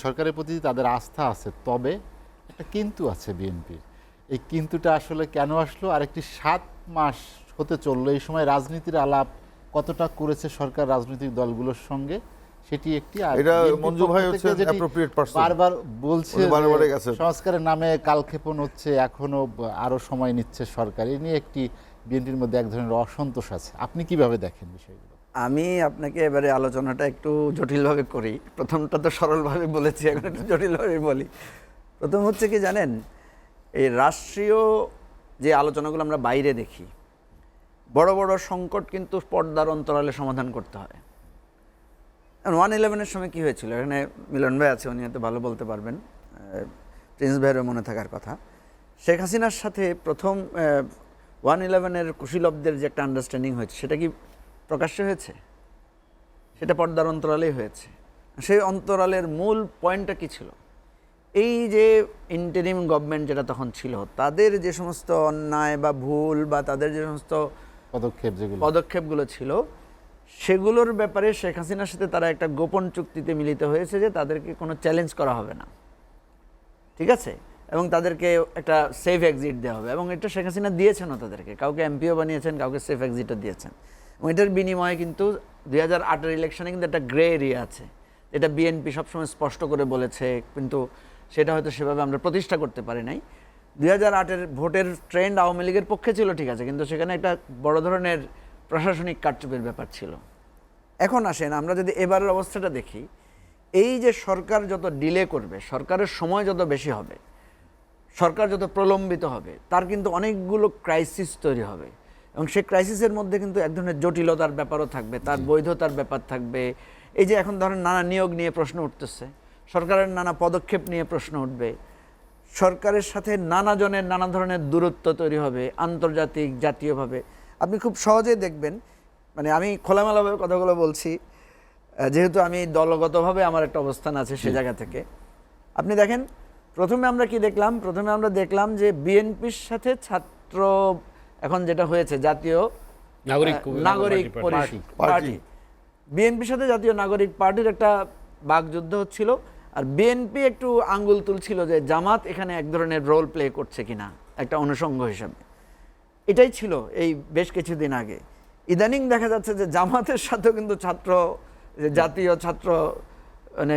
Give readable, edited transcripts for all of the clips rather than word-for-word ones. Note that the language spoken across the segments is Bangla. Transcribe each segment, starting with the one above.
সরকারের প্রতি তাদের আস্থা আছে, তবে একটা কিন্তু আছে বিএনপির। এই কিন্তুটা আসলে কেন আসলো? আরেকটি 7 মাস হতে চললো, এই সময় রাজনীতির আলাপ কতটা করেছে সরকার রাজনৈতিক দলগুলোর সঙ্গে সেটি একটি। এটা মঞ্জু ভাই হচ্ছে অ্যাপ্রোপ্রিয়েট পারসন, বারবার বলছে গেছে সংস্কারের নামে কালক্ষেপণ হচ্ছে, এখনো আরো সময় নিচ্ছে সরকার। এই নিয়ে একটি বিএনপির মধ্যে এক ধরনের অসন্তোষ আছে। আপনি কিভাবে দেখেন বিষয়গুলো? আমি আপনাকে এবারে আলোচনাটা একটু জটিলভাবে করি। প্রথমটা তো সরলভাবে বলেছি, এখন একটু জটিলভাবে বলি। প্রথম হচ্ছে কি জানেন, এই রাষ্ট্রীয় যে আলোচনাগুলো আমরা বাইরে দেখি, বড় বড় সংকট কিন্তু পর্দার অন্তরালে সমাধান করতে হয়। 1/11-এর সময় কি হয়েছিল, এখানে মিলন ভাই আছে, উনি হয়তো ভালো বলতে পারবেন, প্রিন্স ভাইয়েরও মনে থাকার কথা। শেখ হাসিনার সাথে প্রথম 1/11-এর কুশীলবদের যে একটা আন্ডারস্ট্যান্ডিং হয়েছে, সেটা কি প্রকাশ্য হয়েছে? সেটা পর্দার অন্তরালেই হয়েছে। সেই অন্তরালের মূল পয়েন্টটা কি ছিল? এই যে ইন্টারিম গভর্নমেন্ট যেটা তখন ছিল, তাদের যে সমস্ত অন্যায় বা ভুল বা তাদের যে সমস্ত পদক্ষেপগুলো ছিল, সেগুলোর ব্যাপারে শেখ হাসিনার সাথে তারা একটা গোপন চুক্তিতে মিলিত হয়েছে যে তাদেরকে কোনো চ্যালেঞ্জ করা হবে না, ঠিক আছে, এবং তাদেরকে একটা সেফ এক্সিট দেওয়া হবে। এবং এটা শেখ হাসিনা দিয়েছেন তাদেরকে, কাউকে এমপিও বানিয়েছেন, কাউকে সেফ এক্সিটও দিয়েছেন। এবং এটার বিনিময়ে কিন্তু 2008-এর ইলেকশনে কিন্তু একটা গ্রে এরিয়া আছে, এটা বিএনপি সবসময় স্পষ্ট করে বলেছে, কিন্তু সেটা হয়তো সেভাবে আমরা প্রতিষ্ঠা করতে পারি নাই। 2008-এর ভোটের ট্রেন্ড আওয়ামী লীগের পক্ষে ছিল, ঠিক আছে, কিন্তু সেখানে একটা বড় ধরনের প্রশাসনিক কারচুপির ব্যাপার ছিল। এখন আসেন, আমরা যদি এবারের অবস্থাটা দেখি, এই যে সরকার যত ডিলে করবে, সরকারের সময় যত বেশি হবে, সরকার যত প্রলম্বিত হবে, তার কিন্তু অনেকগুলো ক্রাইসিস তৈরি হবে। এবং সেই ক্রাইসিসের মধ্যে কিন্তু এক ধরনের জটিলতার ব্যাপারও থাকবে, তার বৈধতার ব্যাপার থাকবে। এই যে এখন ধরেন নানা নিয়োগ নিয়ে প্রশ্ন উঠতেছে, সরকারের নানা পদক্ষেপ নিয়ে প্রশ্ন উঠবে, সরকারের সাথে নানা জনের নানা ধরনের দূরত্ব তৈরি হবে, আন্তর্জাতিক জাতীয়ভাবে। আপনি খুব সহজেই দেখবেন, মানে আমি খোলামেলাভাবে কথাগুলো বলছি, যেহেতু আমি দলগতভাবে আমার একটা অবস্থান আছে সে জায়গা থেকে। আপনি দেখেন, প্রথমে আমরা কি দেখলাম? প্রথমে আমরা দেখলাম যে বিএনপির সাথে ছাত্র, এখন যেটা হয়েছে জাতীয় নাগরিক পার্টি, বিএনপির সাথে জাতীয় নাগরিক পার্টির একটা বাকযুদ্ধ হচ্ছিল। আর বিএনপি একটু আঙ্গুল তুলছিল যে জামাত এখানে এক ধরনের রোল প্লে করছে কিনা, একটা অনুষঙ্গ হিসাবে। এটাই ছিল এই বেশ কিছুদিন আগে। ইদানিং দেখা যাচ্ছে যে জামাতের সাথেও কিন্তু জাতীয় ছাত্র মানে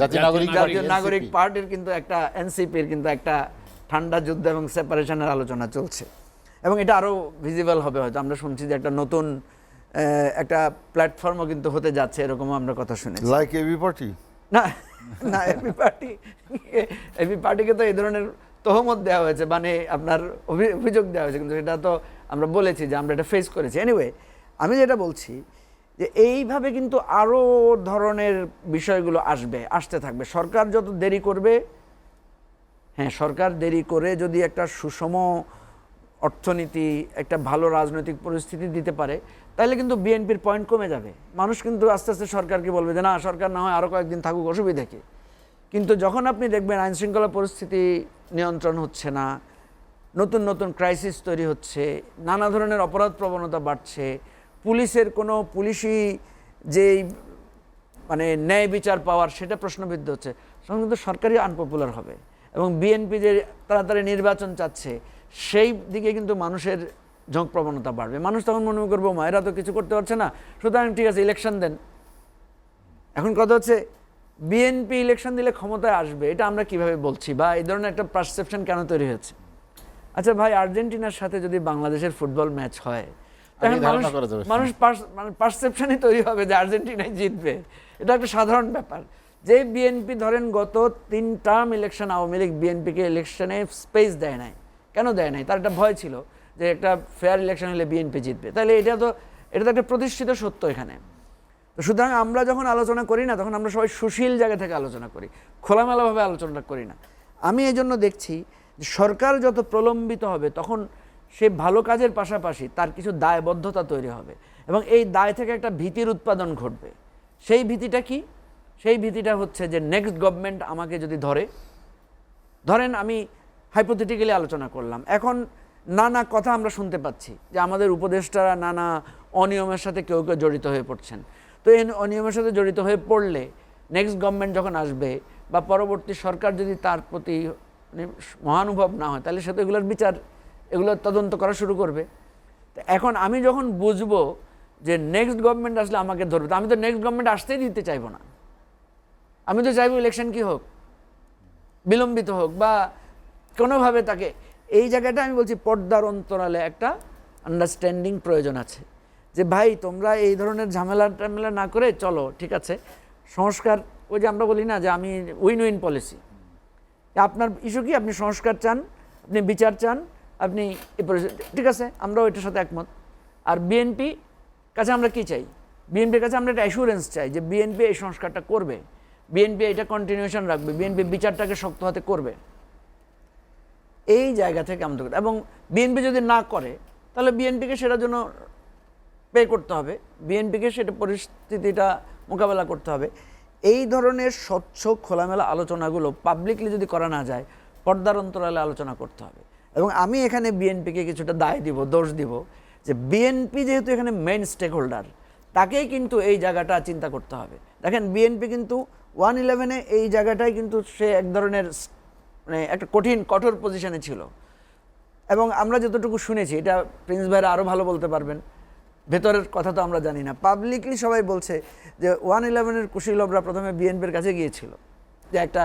জাতীয় নাগরিক পার্টির কিন্তু একটা, এনসিপির কিন্তু একটা ঠান্ডা যুদ্ধ এবং সেপারেশনের আলোচনা চলছে। এবং এটা আরও ভিজিবল হবে, হয়তো আমরা শুনছি যে একটা নতুন একটা প্ল্যাটফর্মও কিন্তু হতে যাচ্ছে, এরকমও আমরা কথা শুনেছি। Like AB party? না না, এবি পার্টিকে তো এই ধরনের তহমত দেওয়া হয়েছে, মানে আপনার অভিযোগ দেওয়া হয়েছে, কিন্তু সেটা তো আমরা বলেছি যে আমরা এটা ফেস করেছি। এনিওয়ে, আমি যেটা বলছি যে এইভাবে কিন্তু আরও ধরনের বিষয়গুলো আসতে থাকবে। সরকার যত দেরি করবে, হ্যাঁ, সরকার দেরি করে যদি একটা সুষম অর্থনীতি, একটা ভালো রাজনৈতিক পরিস্থিতি দিতে পারে, তাহলে কিন্তু বিএনপির পয়েন্ট কমে যাবে। মানুষ কিন্তু আস্তে আস্তে সরকারকে বলবে যে না, সরকার না হয় আরও কয়েকদিন থাকুক, অসুবিধা কি। কিন্তু যখন আপনি দেখবেন আইনশৃঙ্খলা পরিস্থিতি নিয়ন্ত্রণ হচ্ছে না, নতুন নতুন ক্রাইসিস তৈরি হচ্ছে, নানা ধরনের অপরাধ প্রবণতা বাড়ছে, পুলিশের কোনো পুলিশি যেই মানে ন্যায় বিচার পাওয়ার সেটা প্রশ্নবিদ্ধ হচ্ছে, তখন কিন্তু সরকারই আনপপুলার হবে। এবং বিএনপি যে তাড়াতাড়ি নির্বাচন চাচ্ছে, সেই দিকে কিন্তু মানুষের ঝোঁক প্রবণতা বাড়বে। মানুষ তখন মনে করবো এরা তো কিছু করতে পারছে না, সুতরাং ঠিক আছে ইলেকশন দেন। এখন কথা হচ্ছে, বিএনপি ইলেকশন দিলে ক্ষমতায় আসবে, এটা আমরা কিভাবে বলছি, বা এই ধরনের একটা পারসেপশন কেন তৈরি হয়েছে? আচ্ছা ভাই, আর্জেন্টিনার সাথে যদি বাংলাদেশের ফুটবল ম্যাচ হয়, তখন মানুষ পারসেপশনই তৈরি হবে যে আর্জেন্টিনাই জিতবে। এটা একটা সাধারণ ব্যাপার। যে বিএনপি ধরেন গত 3 টার্ম ইলেকশন আওয়ামী লীগ বিএনপিকে ইলেকশনে স্পেস দেয় নাই, কেন দেয় নাই? তার একটা ভয় ছিল যে একটা ফেয়ার ইলেকশন হলে বিএনপি জিতবে। তাহলে এটা তো একটা প্রতিষ্ঠিত সত্য এখানে। তো সুতরাং আমরা যখন আলোচনা করি না, তখন আমরা সবাই সুশীল জায়গা থেকে আলোচনা করি, খোলামেলাভাবে আলোচনা করি না। আমি এই জন্য দেখছি যে সরকার যত প্রলম্বিত হবে, তখন সে ভালো কাজের পাশাপাশি তার কিছু দায়বদ্ধতা তৈরি হবে, এবং এই দায় থেকে একটা ভীতির উৎপাদন ঘটবে। সেই ভীতিটা কি? সেই ভীতিটা হচ্ছে যে নেক্সট গভর্নমেন্ট আমাকে যদি ধরেন আমি হাইপোথেটিক্যালি আলোচনা করলাম, এখন নানা কথা আমরা শুনতে পাচ্ছি যে আমাদের উপদেষ্টারা নানা অনিয়মের সাথে কেউ কেউ জড়িত হয়ে পড়ছেন। তো এই অনিয়মের সাথে জড়িত হয়ে পড়লে নেক্সট গভর্নমেন্ট যখন আসবে, বা পরবর্তী সরকার যদি তার প্রতি মানে মহানুভব না হয়, তাহলে সে তো এগুলোর বিচার, এগুলোর তদন্ত করা শুরু করবে। তো এখন আমি যখন বুঝবো যে নেক্সট গভর্নমেন্ট আসলে আমাকে ধরবে, তো আমি তো নেক্সট গভর্নমেন্ট আসতেই দিতে চাইবো না। আমি তো চাইবো ইলেকশন কি হোক, বিলম্বিত হোক বা কোনোভাবে তাকে, এই জায়গাটা আমি বলছি পর্দার অন্তরালে একটা আন্ডারস্ট্যান্ডিং প্রয়োজন আছে যে ভাই তোমরা এই ধরনের ঝামেলা টামেলা না করে চলো, ঠিক আছে সংস্কার, ওই যে আমরা বলি না যে আমি উইন উইন পলিসি, আপনার ইস্যু কি, আপনি সংস্কার চান, আপনি বিচার চান, আপনি ঠিক আছে, আমরাও এটার সাথে একমত। আর বিএনপি কাছে আমরা কি চাই, বিএনপির কাছে আমরা একটা অ্যাসুরেন্স চাই যে বিএনপি এই সংস্কারটা করবে, বিএনপি এটা কন্টিনিউশন রাখবে, বিএনপি বিচারটাকে শক্ত হাতে করবে। এই জায়গা থেকে আমাদের, এবং বিএনপি যদি না করে তাহলে বিএনপিকে সেটার জন্য পে করতে হবে, বিএনপিকে সেটা পরিস্থিতিটা মোকাবেলা করতে হবে। এই ধরনের স্বচ্ছ খোলামেলা আলোচনাগুলো পাবলিকলি যদি করা না যায়, পর্দার অন্তরালে আলোচনা করতে হবে। এবং আমি এখানে বিএনপিকে কিছুটা দায় দিব, দোষ দিব, যে বিএনপি যেহেতু এখানে মেইন স্টেক হোল্ডার, তাকেই কিন্তু এই জায়গাটা চিন্তা করতে হবে। দেখেন বিএনপি কিন্তু 111-এ এই জায়গাটাই কিন্তু সে এক ধরনের মানে একটা কঠোর পজিশনে ছিল। এবং আমরা যতটুকু শুনেছি, এটা প্রিন্স ভাইরা আরও ভালো বলতে পারবেন, ভেতরের কথা তো আমরা জানি না, পাবলিকলি সবাই বলছে যে 111-এর কুশীলবরা প্রথমে বিএনপির কাছে গিয়েছিল যে একটা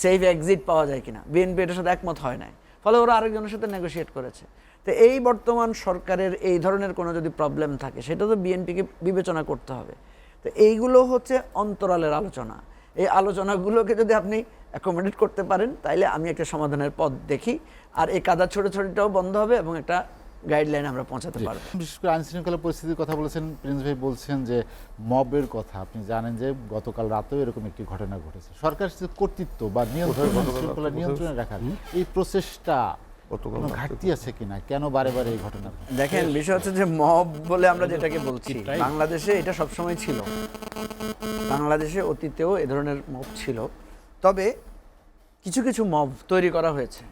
সেফ এক্সিট পাওয়া যায় কিনা, বিএনপি এটার সাথে একমত হয় নাই, ফলে ওরা আরেকজনের সাথে নেগোশিয়েট করেছে। তো এই বর্তমান সরকারের এই ধরনের কোনো যদি প্রবলেম থাকে, সেটা তো বিএনপিকে বিবেচনা করতে হবে। তো এইগুলো হচ্ছে অন্তরালের আলোচনা। এই আলোচনাগুলোকে যদি আপনি অ্যাকোমোডেট করতে পারেন, তাইলে আমি একটা সমাধানের পথ দেখি, আর এই কাদা ছোটাছুটিটাও বন্ধ হবে এবং একটা গাইডলাইন আমরা পৌঁছাতে পারবো। বিশেষ করে আইনশৃঙ্খলা পরিস্থিতির কথা বলেছেন প্রিন্স ভাই, বলছেন যে মবের কথা। আপনি জানেন যে গতকাল রাতেও এরকম একটি ঘটনা ঘটেছে। সরকার কর্তৃত্ব বা নিয়ন্ত্রণ নিয়ন্ত্রণে রাখার এই প্রচেষ্টা কোনো ঘাটতি আছে কিনা, কেন বারে বারে এই ঘটনা? দেখেন, বিষয় হচ্ছে যে মব বলে আমরা যেটাকে বলছি, বাংলাদেশে এটা সবসময় ছিল, বাংলাদেশে অতীতেও এ ধরনের মব ছিল। তবে কিছু কিছু মব তৈরি করা হয়েছে।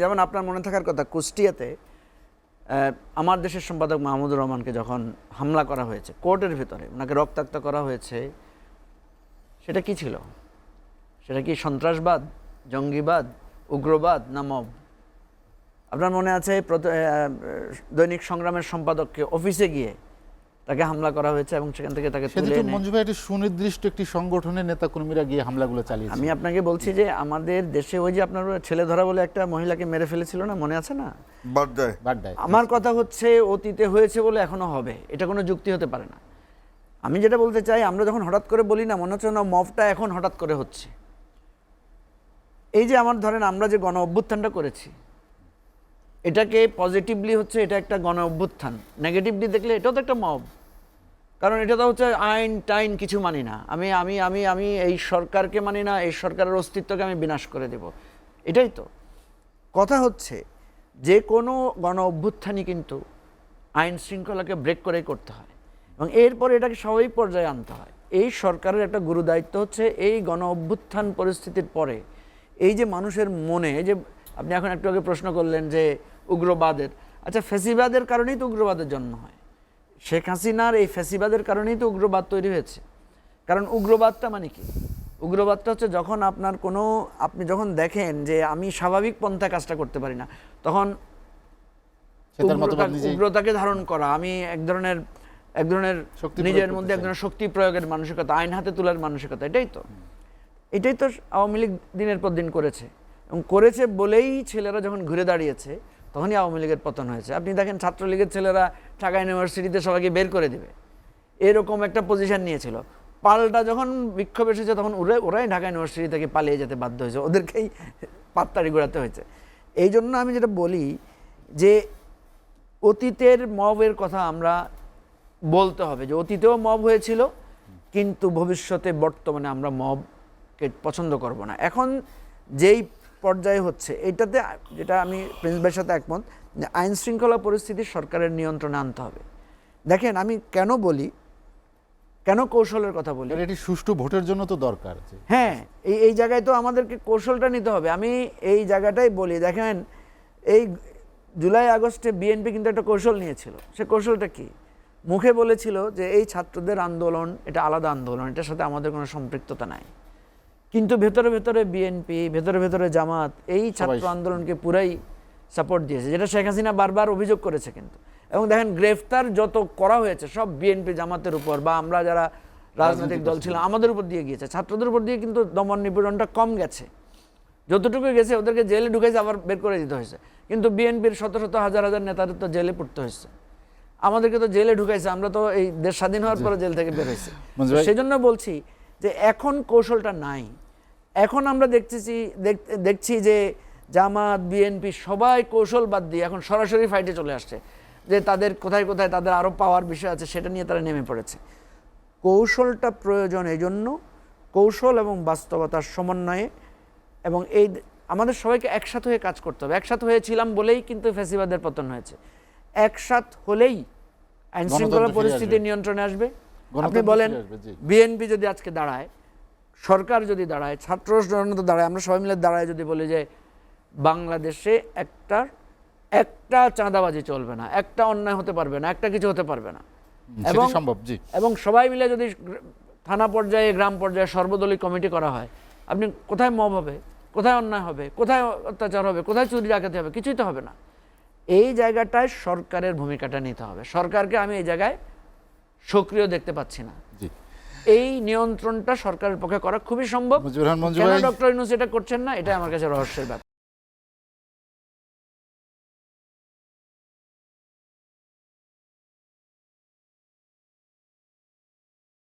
যেমন আপনার মনে থাকার কথা, কুষ্টিয়াতে আমার দেশের সম্পাদক মাহমুদুর রহমানকে যখন হামলা করা হয়েছে কোর্টের ভিতরে, ওনাকে রক্তাক্ত করা হয়েছে, সেটা কি ছিল? সেটা কি সন্ত্রাসবাদ, জঙ্গিবাদ, উগ্রবাদ না মব? আপনার মনে আছে দৈনিক সংগ্রামের সম্পাদককে অফিসে গিয়ে তাকে হামলা করা হয়েছে এবং সেখান থেকে তাকে তুলে এনে, মঞ্জু ভাই, সুনির্দিষ্ট একটি সংগঠনের নেতাকর্মীরা গিয়ে হামলাগুলো চালিয়েছে। আমি আপনাকে বলছি যে আমাদের দেশে ওই যে আপনার ছেলে ধরা বলে একটা মহিলাকে মেরে ফেলেছিল না, মনে আছে না? বাড্ডায়। আমার কথা হচ্ছে অতীতে হয়েছে বলে এখনো হবে, এটা কোনো যুক্তি হতে পারে না। আমি যেটা বলতে চাই, আমরা যখন হঠাৎ করে বলি না, মনে হচ্ছে না মবটা এখন হঠাৎ করে হচ্ছে। এই যে আমার ধরেন আমরা যে গণ অভ্যুত্থানটা করেছি, এটাকে পজিটিভলি হচ্ছে এটা একটা গণ অভ্যুত্থান, নেগেটিভলি দেখলে এটাও তো একটা মব। কারণ এটা তো হচ্ছে আইন টাইন কিছু মানি না, আমি আমি আমি আমি এই সরকারকে মানি না, এই সরকারের অস্তিত্বকে আমি বিনাশ করে দেব, এটাই তো কথা হচ্ছে। যে কোনো গণ অভ্যুত্থানই কিন্তু আইন শৃঙ্খলাকে ব্রেক করেই করতে হয় এবং এরপর এটাকে স্বাভাবিক পর্যায়ে আনতে হয়। এই সরকারের একটা গুরু দায়িত্ব হচ্ছে এই গণ অভ্যুত্থান পরিস্থিতির পরে এই যে মানুষের মনে, এই যে আপনি এখন একটু আগে প্রশ্ন করলেন যে উগ্রবাদের, আচ্ছা ফ্যাসিবাদের কারণেই তো উগ্রবাদের জন্ম হয়। শেখ হাসিনার এই ফ্যাসিবাদের কারণেই তো উগ্রবাদ তৈরি হয়েছে। কারণ উগ্রবাদটা মানে কি? উগ্রবাদটা হচ্ছে যখন আপনার কোনো, আপনি যখন দেখেন যে আমি স্বাভাবিক পন্থায় কাজটা করতে পারি না, তখন উগ্রতাকে ধারণ করা, আমি এক ধরনের নিজের মধ্যে এক ধরনের শক্তি প্রয়োগের মানসিকতা, আইন হাতে তোলার মানসিকতা, এটাই তো আওয়ামী লীগ দিনের পর দিন করেছে এবং করেছে বলেই ছেলেরা যখন ঘুরে দাঁড়িয়েছে তখনই আওয়ামী লীগের পতন হয়েছে। আপনি দেখেন ছাত্রলীগের ছেলেরা ঢাকা ইউনিভার্সিটিতে সবাইকে বের করে দেবে, এরকম একটা পজিশন নিয়েছিল। পাল্টা যখন বিক্ষোভ এসেছে তখন ওরাই ঢাকা ইউনিভার্সিটি থেকে পালিয়ে যেতে বাধ্য হয়েছে, ওদেরকেই পাত্তাড়ি ঘোরাতে হয়েছে। এই জন্য আমি যেটা বলি যে অতীতের মবের কথা আমরা বলতে হবে, যে অতীতেও মব হয়েছিল, কিন্তু ভবিষ্যতে বর্তমানে আমরা মবকে পছন্দ করব না। এখন যেই পর্যায়ে হচ্ছে এটাতে, যেটা আমি প্রিন্স ভাইয়ের সাথে একমত, যে আইন শৃঙ্খলা পরিস্থিতি সরকারের নিয়ন্ত্রণে আনতে হবে। দেখেন আমি কেন কৌশলের কথা বলি, এটি সুষ্ঠু ভোটের জন্য তো দরকার। হ্যাঁ, এই জায়গায় তো আমাদেরকে কৌশলটা নিতে হবে। আমি এই জায়গাটাই বলি, দেখেন এই জুলাই আগস্টে বিএনপি কিন্তু একটা কৌশল নিয়েছিল। সে কৌশলটা কি? মুখে বলেছিল যে এই ছাত্রদের আন্দোলন এটা আলাদা আন্দোলন, এটার সাথে আমাদের কোনো সম্পৃক্ততা নাই, কিন্তু ভেতরে ভেতরে বিএনপি, ভেতরে ভেতরে জামাত এই ছাত্র সবাই আন্দোলনকে পুরাই সাপোর্ট দিয়েছে, যেটা শেখ হাসিনা বারবার অভিযোগ করেছে কিন্তু। এবং দেখেন গ্রেফতার যত করা হয়েছে সব বিএনপি জামাতের উপর বা আমরা যারা রাজনৈতিক দল ছিলাম আমাদের উপর দিয়ে গিয়েছে, ছাত্রদের উপর দিয়ে কিন্তু দমন নিপীড়নটা কম গেছে। যতটুকু গেছে ওদেরকে জেলে ঢুকেছে, আবার বের করে দিতে হয়েছে। কিন্তু বিএনপির শত শত হাজার হাজার নেতাদের তো জেলে পড়তে হয়েছে, আমাদেরকে তো জেলে ঢুকাইছে, আমরা তো এই দেশ স্বাধীন হওয়ার পরে জেল থেকে বের হয়েছি। সেই জন্য বলছি যে এখন কৌশলটা নাই। এখন আমরা দেখছি যে জামাত বিএনপি সবাই কৌশল বাদ দিয়ে এখন সরাসরি ফাইটে চলে আসছে, যে তাদের কোথায় কোথায় তাদের আরও পাওয়ার বিষয় আছে সেটা নিয়ে তারা নেমে পড়েছে। কৌশলটা প্রয়োজন, এই জন্য কৌশল এবং বাস্তবতার সমন্বয়ে, এবং এই আমাদের সবাইকে একসাথে হয়ে কাজ করতে হবে। একসাথে হয়েছিলাম বলেই কিন্তু ফ্যাসিবাদের পতন হয়েছে। একসাথ হলেই আইন শৃঙ্খলা পরিস্থিতি নিয়ন্ত্রণে আসবে। আপনি বলেন বিএনপি যদি আজকে দাঁড়ায়, সরকার যদি দাঁড়ায়, ছাত্র জনতা দাঁড়ায়, আমরা সবাই মিলে দাঁড়ায় যদি বলি যে বাংলাদেশে একটা চাঁদাবাজি চলবে না, একটা অন্যায় হতে পারবে না, একটা কিছু হতে পারবে না, এবং সবাই মিলে যদি থানা পর্যায়ে গ্রাম পর্যায়ে সর্বদলীয় কমিটি করা হয়, আপনি কোথায় মব হবে, কোথায় অন্যায় হবে, কোথায় অত্যাচার হবে, কোথায় চুরি ডাকাতি হবে, কিছুই তো হবে না। এই জায়গাটায় সরকারের ভূমিকাটা নিতে হবে। সরকারকে আমি এই জায়গায় সক্রিয় দেখতে পাচ্ছি না। এই নিয়ন্ত্রণটা সরকারের পক্ষে করা খুবই সম্ভব। কেন ডক্টর ইউনূস এটা করছেন না, এটা আমার কাছে রহস্যের ব্যাপার।